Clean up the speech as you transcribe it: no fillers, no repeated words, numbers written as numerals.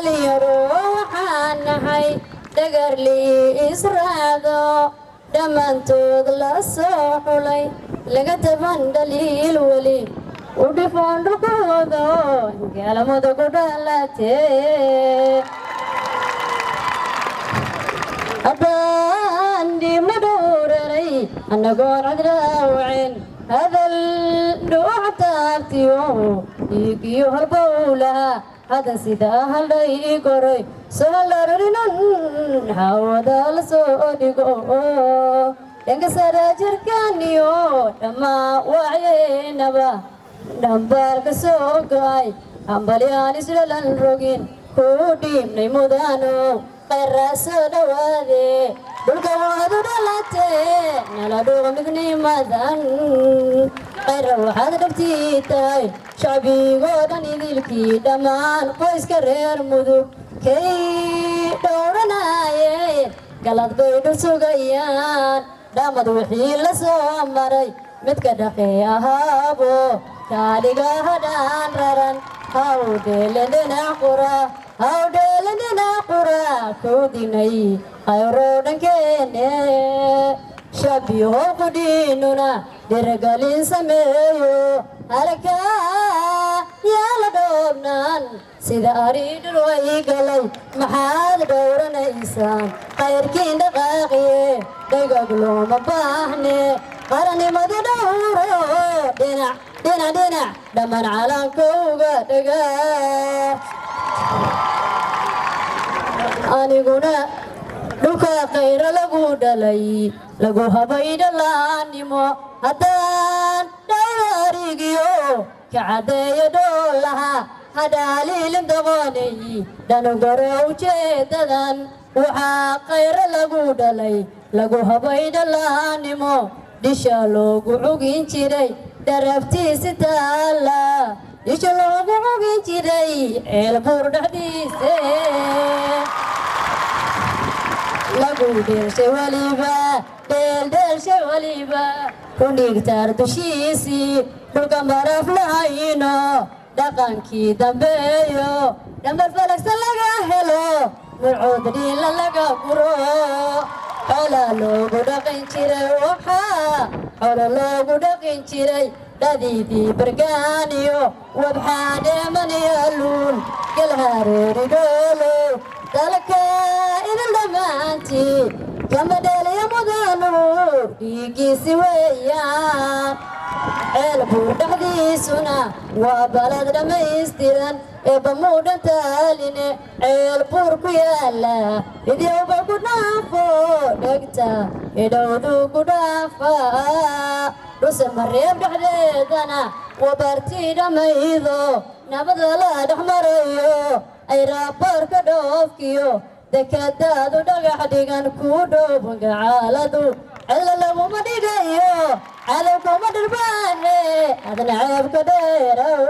dhalinyaro waxaan nahay dhagarlii israacdo dhammaantood la soo xulay laga taban dhaliil weli u dhifoon dhulkooda gaalamada ku dhalatee haddaan dhiibna dhowranay annagoon cadraawacin hadal dhuuxtaabtiyo dhiigiyo halbowlaha هذا سيدا هالي قري سهلرنا هاودا لسوديغو ينكسر جركانيو لما وعينبا نمبر كسوغاي أمبلياني سلالن روغين كوديم نيمودانو قراسو دوادي دولكوادو دالاتي نالادو مغني مادان قير waxaad dhabtiitay shacbigoo dhan idilkii dhammaan qoyska reer mudug kay dhowranayeen galad bay dhul sugayaan dhammad wixii la soo maray midka dhaqee ahaabo kaaliga hadhaan raran hawdheelen dhinac qura koodinay qayroo dhankeene shabiho qudhiinuna dhiragalin sameeyo halkaa yaala dhoobnaan sida aridhir way galay maxaad dhowranaysaan qayrkiin dhaqaaqiye dhagag looma baahne qarannimadu dhowro dhinac dhammaan calankowga dhagaa aniguna dhulka khayra lagu dhalay lagu habay dhalaannimo haddaan dhayarigiyo ka caddeeyo dhoolaha hadhaaliilin doqonay dhanugaro ujeedadan waxaa khayra lagu dhalay lagu habay dhalaannimo dhisha loogu cugin jiray daraftiisi taalla dhisha loogu cugin jiray ceelbuur dhexdiise lagu dheelshay waliba ku dhigtaar dushiisii dhulka maraf lahayno dhaqankii dambeeyo dhambar falagsan laga helo nucood dhiila laga guro xoolaa loogu dhaqin jiray xoolo loogu dhaqin jiray dhadiidii bargaaniyo wabxaa dheemaniyo luul galhareeri dhoolo dalka idin dhammaantii kama dheeliya mudanu dhiigiisi weeyaan ceelbuur dhexdiisuna waa balad dhammaystiran eebbamuu dhantaaline ceelbuur ku yaala idyowba ku dhaafo dhegta idhowduu ku dhaafa dhuse mareeb dhexdeedana wabartii dhammaydo nabada la dhex marayo ay raaboorka dhoofkiyo dekadaadu dhagax dhigan kuu dhooban gacaaladu cilla laguma dhigayo cadow kuma dhirbaahe adna ceebka dheerow